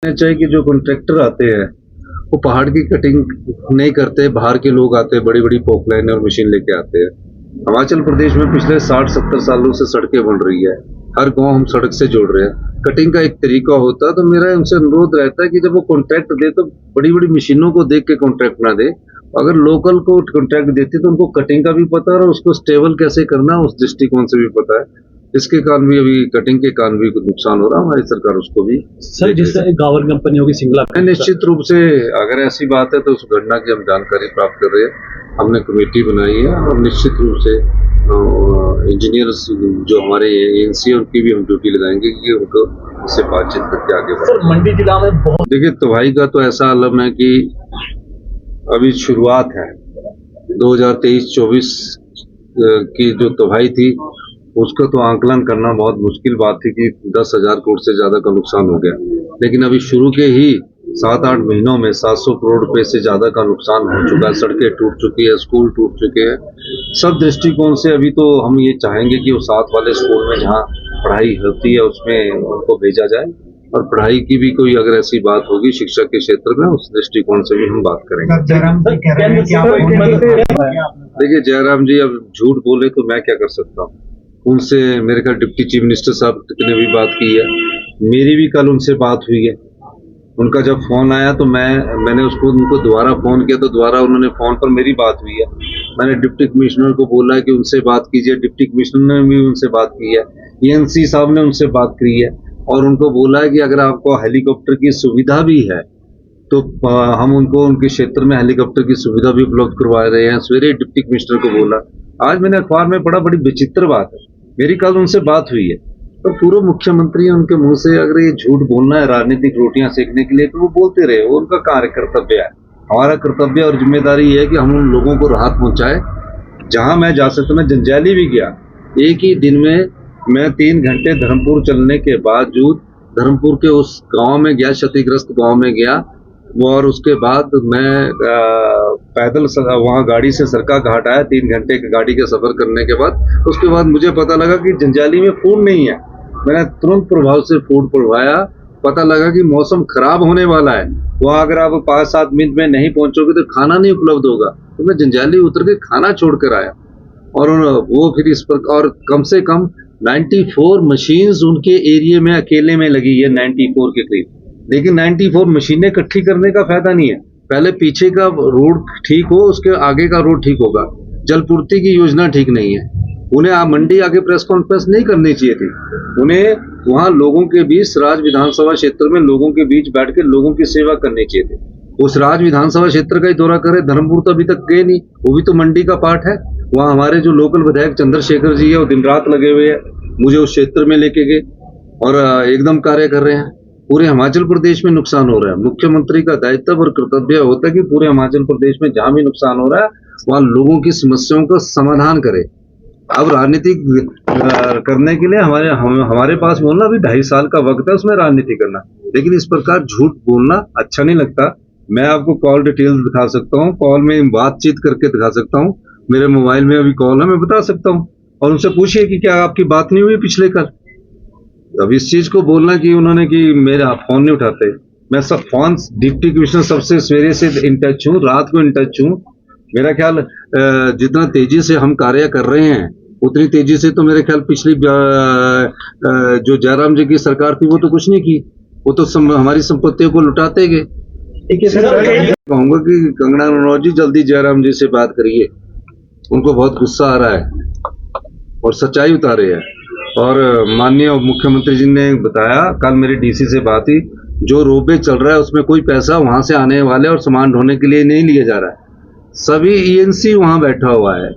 चाहिए कि जो कॉन्ट्रैक्टर आते हैं वो पहाड़ की कटिंग नहीं करते, बाहर के लोग आते हैं, बड़ी बड़ी पोकलाइन और मशीन लेके आते हैं। हिमाचल प्रदेश में पिछले 60-70 सालों से सड़कें बन रही है, हर गांव हम सड़क से जोड़ रहे हैं। कटिंग का एक तरीका होता है, तो मेरा उनसे अनुरोध रहता है कि जब वो कॉन्ट्रैक्ट दे तो बड़ी बड़ी मशीनों को देख के कॉन्ट्रैक्ट ना दे। अगर लोकल को कॉन्ट्रैक्ट देती तो उनको कटिंग का भी पता है और उसको स्टेबल कैसे करना उस दृष्टिकोण से भी पता है। इसके कारण भी अभी कटिंग के कारण भी कुछ नुकसान हो रहा है, हमारी सरकार उसको भी सर जिस गावर कंपनियों की सिंगला निश्चित रूप से अगर ऐसी बात है तो उस घटना की हम जानकारी प्राप्त कर रहे हैं। हमने कमेटी बनाई है और निश्चित रूप से इंजीनियर्स जो हमारे एएनसी है उनकी भी हम ड्यूटी लगाएंगे कि उनको उससे बातचीत करके आगे बढ़े। सर मंडी जिला में बहुत देखिए तबाही का तो ऐसा आलम है कि अभी शुरुआत है। 2023-24 की जो तबाही थी उसका तो आंकलन करना बहुत मुश्किल बात थी कि 10,000 करोड़ से ज्यादा का नुकसान हो गया, लेकिन अभी शुरू के ही 7-8 महीनों में 700 करोड़ रुपए से ज्यादा का नुकसान हो चुका है। सड़कें टूट चुकी है, स्कूल टूट चुके हैं। सब दृष्टिकोण से अभी तो हम ये चाहेंगे कि वो साथ वाले स्कूल में जहाँ पढ़ाई होती है उसमें उनको भेजा जाए, और पढ़ाई की भी कोई अगर ऐसी बात होगी शिक्षा के क्षेत्र में उस दृष्टिकोण से भी हम बात करेंगे। देखिए जयराम जी अब झूठ बोले तो मैं क्या कर सकता हूँ। उनसे मेरे ख्याल डिप्टी चीफ मिनिस्टर साहब ने भी बात की है, मेरी भी कल उनसे बात हुई है। उनका जब फोन आया तो मैंने उनको दोबारा फोन किया तो दोबारा उन्होंने फोन पर मेरी बात हुई है। मैंने डिप्टी कमिश्नर को बोला कि उनसे बात कीजिए, डिप्टी कमिश्नर ने भी उनसे बात की है, एएनसी साहब ने उनसे बात की है और उनको बोला है कि अगर आपको हेलीकॉप्टर की सुविधा भी है तो हम उनको उनके क्षेत्र में हेलीकॉप्टर की सुविधा भी उपलब्ध करवा रहे हैं। सवेरे डिप्टी कमिश्नर को बोला, आज मैंने अखबार में पढ़ा, बड़ी विचित्र बात है, मेरी कल उनसे बात हुई है। तो पूर्व मुख्यमंत्री है, उनके मुंह से अगर ये झूठ बोलना है राजनीतिक रोटियां सेकने के लिए तो वो बोलते रहे, वो उनका कार्य कर्तव्य है। हमारा कर्तव्य और जिम्मेदारी है कि हम उन लोगों को राहत पहुंचाए। जहां मैं जा सकता, मैं जंजैली भी गया, एक ही दिन में मैं 3 घंटे धर्मपुर चलने के बावजूद धर्मपुर के उस गांव में गया, क्षतिग्रस्त गांव में गया, और उसके बाद मैं पैदल वहाँ गाड़ी से सरका घाट आया। 3 घंटे की गाड़ी का सफर करने के बाद उसके बाद मुझे पता लगा कि जंजैली में फूड नहीं है। मैंने तुरंत प्रभाव से फूड पढ़वाया, पता लगा कि मौसम खराब होने वाला है, वहाँ अगर आप 5-7 मिनट में नहीं पहुंचोगे तो खाना नहीं उपलब्ध होगा। तो मैं जंजैली उतर के खाना छोड़कर आया और वो फिर इस पर, और कम से कम 94 मशीन्स उनके एरिया में अकेले में लगी है, 94 के करीब। लेकिन 94 मशीनें इकट्ठी करने का फायदा नहीं है, पहले पीछे का रोड ठीक हो, उसके आगे का रोड ठीक होगा। जलपूर्ति की योजना ठीक नहीं है। उन्हें मंडी आगे प्रेस कॉन्फ्रेंस नहीं करनी चाहिए थी, उन्हें वहां लोगों के बीच राज विधानसभा क्षेत्र में लोगों के बीच बैठ के लोगों की सेवा करनी चाहिए थी। उस राज विधानसभा क्षेत्र का ही दौरा करे, धर्मपुर तो अभी तक गए नहीं, वो भी तो मंडी का पार्ट है। वहाँ हमारे जो लोकल विधायक चंद्रशेखर जी है वो दिन रात लगे हुए हैं, मुझे उस क्षेत्र में लेके गए और एकदम कार्य कर रहे हैं। पूरे हिमाचल प्रदेश में नुकसान हो रहा है, मुख्यमंत्री का दायित्व और कर्तव्य होता है कि पूरे हिमाचल प्रदेश में जहां भी नुकसान हो रहा है वहां लोगों की समस्याओं का समाधान करे। अब राजनीति करने के लिए हमारे पास बोलना अभी 2.5 साल का वक्त है उसमें राजनीति करना, लेकिन इस प्रकार झूठ बोलना अच्छा नहीं लगता। मैं आपको कॉल डिटेल्स दिखा सकता हूँ, कॉल में बातचीत करके दिखा सकता हूँ, मेरे मोबाइल में अभी कॉल है, मैं बता सकता हूँ। और उनसे पूछिए कि क्या आपकी बात नहीं हुई पिछले कल। अब इस चीज को बोलना कि उन्होंने कि मेरा फोन नहीं उठाते, मैं सब फोन डिप्टी कमिश्नर सबसे सवेरे से इन टच हूँ, रात को इन टच हूँ। मेरा ख्याल जितना तेजी से हम कार्य कर रहे हैं उतनी तेजी से तो मेरे ख्याल पिछली जो जयराम जी की सरकार थी वो तो कुछ नहीं की, वो तो हमारी संपत्तियों को लुटाते गए। कहूंगा कि कंगना रनौत जी जल्दी जयराम जी से बात करिए, उनको बहुत गुस्सा आ रहा है और सच्चाई उतारे है। और माननीय मुख्यमंत्री जी ने बताया, कल मेरी डीसी से बात हुई, जो रोपवे चल रहा है उसमें कोई पैसा वहां से आने वाले और सामान ढोने के लिए नहीं लिया जा रहा है। सभी ईएनसी वहां बैठा हुआ है,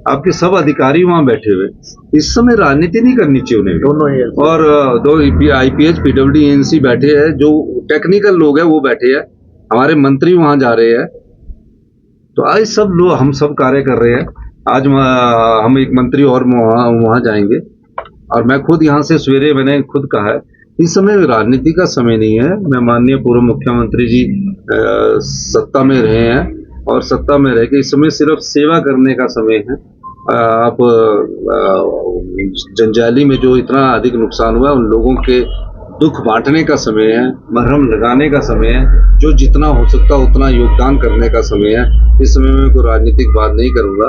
आपके सब अधिकारी वहां बैठे हुए। इस समय राजनीति नहीं करनी चाहिए उन्हें दोनों, और 2 IPH PWD ENC बैठे हैं, जो टेक्निकल लोग हैं वो बैठे हैं, हमारे मंत्री वहां जा रहे हैं। तो आज सब लोग हम सब कार्य कर रहे हैं। आज हम एक मंत्री और वहां जाएंगे और मैं खुद यहाँ से सवेरे मैंने खुद कहा है इस समय राजनीति का समय नहीं है। मैं माननीय पूर्व मुख्यमंत्री जी सत्ता में रहे हैं और सत्ता में रह के इस समय सिर्फ सेवा करने का समय है। आप जंजैली में जो इतना अधिक नुकसान हुआ उन लोगों के दुख बांटने का समय है, मरहम लगाने का समय है, जो जितना हो सकता उतना योगदान करने का समय है। इस समय में कोई राजनीतिक बात नहीं करूंगा।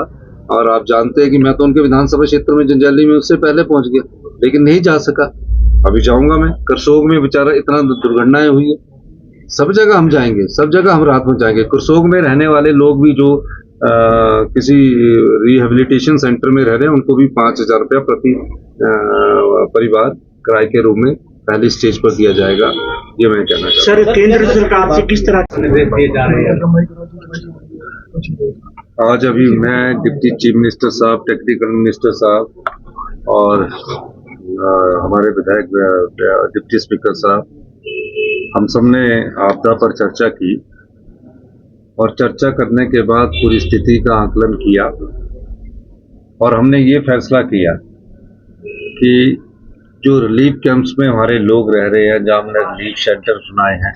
और आप जानते हैं कि मैं तो उनके विधानसभा क्षेत्र में जंजैहली में उससे पहले पहुंच गया, लेकिन नहीं जा सका। अभी जाऊंगा मैं। करसोग में बेचारा इतना दुर्घटनाएं हुई है, सब जगह हम जाएंगे, सब जगह हम राहत पहुंचाएंगे। करसोग में रहने वाले लोग भी जो किसी रिहेबिलिटेशन सेंटर में रह रहे हैं, उनको भी 5,000 रुपया प्रति परिवार किराए के रूप में पहली स्टेज पर दिया जाएगा। ये मैं कहना चाहता सर, केंद्र सरकार से किस तरह निर्देश दिए जा रहे हैं? हूं। आज अभी मैं डिप्टी चीफ मिनिस्टर साहब, टेक्निकल मिनिस्टर साहब और हमारे विधायक डिप्टी स्पीकर साहब, हम सबने आपदा पर चर्चा की और चर्चा करने के बाद पूरी स्थिति का आकलन किया और हमने ये फैसला किया कि जो रिलीफ कैंप्स में हमारे लोग रह रहे हैं, जहाँ हमने रिलीफ शेल्टर बनाए हैं,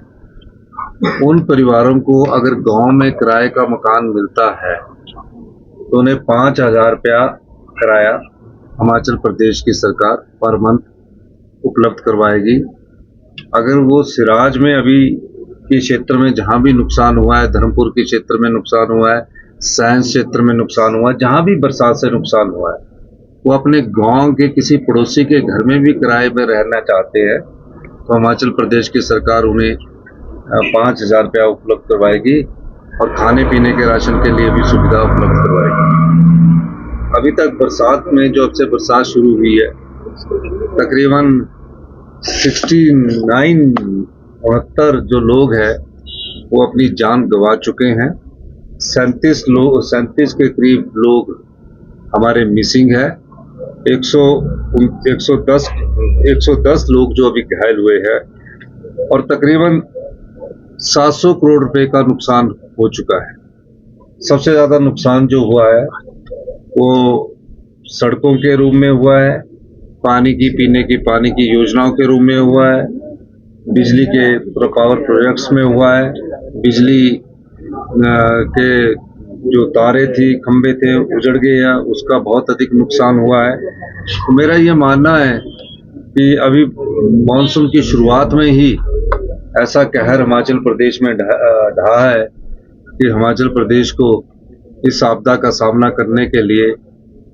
उन परिवारों को अगर गांव में किराए का मकान मिलता है तो उन्हें 5,000 रुपया किराया हिमाचल प्रदेश की सरकार पर मंथ उपलब्ध करवाएगी। अगर वो सिराज में अभी के क्षेत्र में जहाँ भी नुकसान हुआ है, धर्मपुर के क्षेत्र में नुकसान हुआ है, साइंस क्षेत्र में नुकसान हुआ है, जहाँ भी बरसात से नुकसान हुआ है, वो अपने गांव के किसी पड़ोसी के घर में भी किराए में रहना चाहते हैं तो हिमाचल प्रदेश की सरकार उन्हें 5,000 रुपया उपलब्ध करवाएगी और खाने पीने के राशन के लिए भी सुविधा उपलब्ध करवाएगी। अभी तक बरसात में, जब से बरसात शुरू हुई है, तकरीबन 69 जो लोग हैं वो अपनी जान गंवा चुके हैं। 37 के करीब लोग हमारे मिसिंग है। 110 लोग जो अभी घायल हुए हैं और तकरीबन 700 करोड़ रुपए का नुकसान हो चुका है। सबसे ज्यादा नुकसान जो हुआ है वो सड़कों के रूप में हुआ है, पानी की, पीने की पानी की योजनाओं के रूप में हुआ है, बिजली के पावर प्रोजेक्ट्स में हुआ है, बिजली के जो तारे थी, खंबे थे, उजड़ गए हैं, उसका बहुत अधिक नुकसान हुआ है। तो मेरा ये मानना है कि अभी मानसून की शुरुआत में ही ऐसा कहर हिमाचल प्रदेश में ढहा है कि हिमाचल प्रदेश को इस आपदा का सामना करने के लिए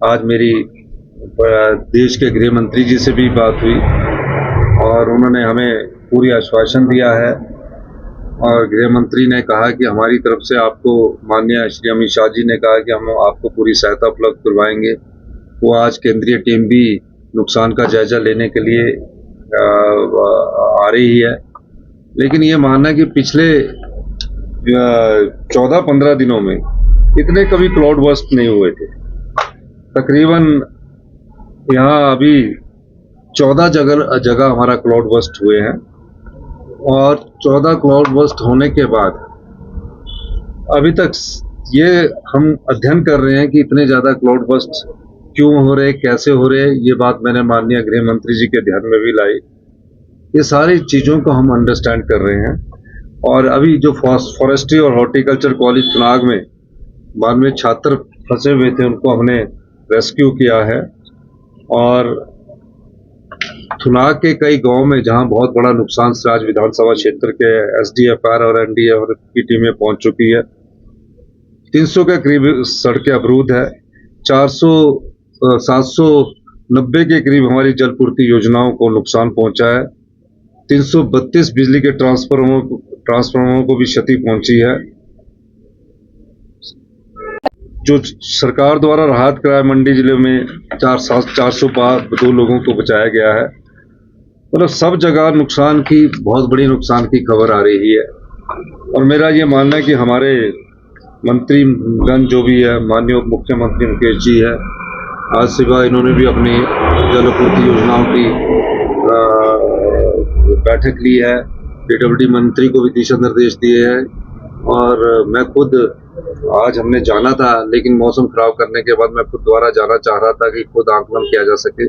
आज मेरी देश के गृह मंत्री जी से भी बात हुई और उन्होंने हमें पूरी आश्वासन दिया है और गृह मंत्री ने कहा कि हमारी तरफ से आपको, माननीय श्री अमित शाह जी ने कहा कि हम आपको पूरी सहायता उपलब्ध करवाएंगे। वो आज केंद्रीय टीम भी नुकसान का जायजा लेने के लिए आ रही है। लेकिन ये मानना है कि पिछले 14-15 दिनों में इतने कभी क्लाउड बर्स्ट नहीं हुए थे। तकरीबन यहाँ अभी 14 जगह हमारा क्लाउड बर्स्ट हुए हैं और 14 क्लाउड बर्स्ट होने के बाद अभी तक ये हम अध्ययन कर रहे हैं कि इतने ज़्यादा क्लाउड बर्स्ट क्यों हो रहे, कैसे हो रहे। ये बात मैंने माननीय गृह मंत्री जी के ध्यान में भी लाई। ये सारी चीज़ों को हम अंडरस्टैंड कर रहे हैं और अभी जो फॉरेस्ट्री और हॉर्टिकल्चर कॉलेज चुनाग में बाद में छात्र फंसे हुए थे, उनको हमने रेस्क्यू किया है और थुनाग के कई गांव में जहां बहुत बड़ा नुकसान सिराज विधानसभा क्षेत्र के SDFR और NDF की टीमें पहुंच चुकी है। 300 के करीब सड़कें अवरुद्ध है। 790 के करीब हमारी जलपूर्ति योजनाओं को नुकसान पहुंचा है। 332 बिजली के ट्रांसफार्मरों को भी क्षति पहुंची है। जो सरकार द्वारा राहत किराया मंडी जिले में 402 लोगों को बचाया गया है। मतलब सब जगह नुकसान की, बहुत बड़ी नुकसान की खबर आ रही है और मेरा ये मानना है कि हमारे मंत्रीगण जो भी है, माननीय उप मुख्यमंत्री मुकेश जी है, आज सुबह इन्होंने भी अपनी जलपूर्ति योजनाओं की बैठक ली है। PWD मंत्री को भी दिशा निर्देश दिए हैं और मैं खुद, आज हमने जाना था लेकिन मौसम खराब करने के बाद मैं खुद दोबारा जाना चाह रहा था कि खुद आकलन किया जा सके।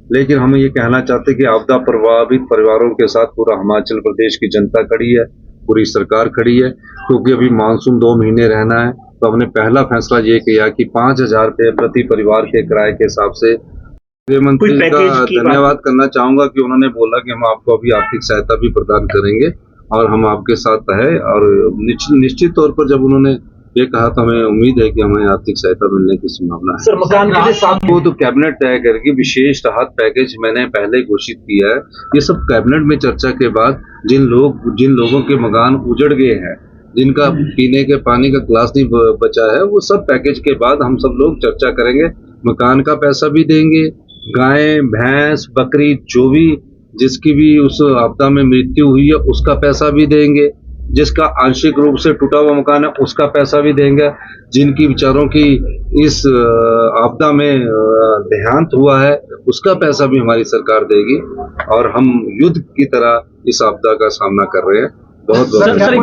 लेकिन हम ये कहना चाहते कि आपदा प्रभावित परिवारों के साथ पूरा हिमाचल प्रदेश की जनता खड़ी है, पूरी सरकार खड़ी है, क्योंकि अभी मानसून 2 महीने रहना है। तो हमने पहला फैसला ये किया कि 5,000 रुपये प्रति परिवार के किराए के हिसाब से गृहमंत्री कोई पैकेज का की बात- धन्यवाद करना चाहूंगा कि उन्होंने बोला कि हम आपको अभी आर्थिक सहायता भी प्रदान करेंगे और हम आपके साथ है। और निश्चित तौर पर जब उन्होंने ये कहा तो हमें उम्मीद है कि हमें आर्थिक सहायता मिलने की संभावना है। सर मकान के लिए साथ वो तो कैबिनेट तय करेगी। विशेष राहत पैकेज मैंने पहले घोषित किया है। ये सब कैबिनेट में चर्चा के बाद जिन लोगों के मकान उजड़ गए हैं, जिनका पीने के पानी का गिलास नहीं बचा है, वो सब पैकेज के बाद हम सब लोग चर्चा करेंगे। मकान का पैसा भी देंगे, गाय भैंस बकरी जो भी जिसकी भी उस आपदा में मृत्यु हुई है उसका पैसा भी देंगे, जिसका आंशिक रूप से टूटा हुआ मकान है उसका पैसा भी देंगे, जिनकी बेचारों की इस आपदा में देहांत हुआ है उसका पैसा भी हमारी सरकार देगी। और हम युद्ध की तरह इस आपदा का सामना कर रहे हैं। बहुत बहुत सर,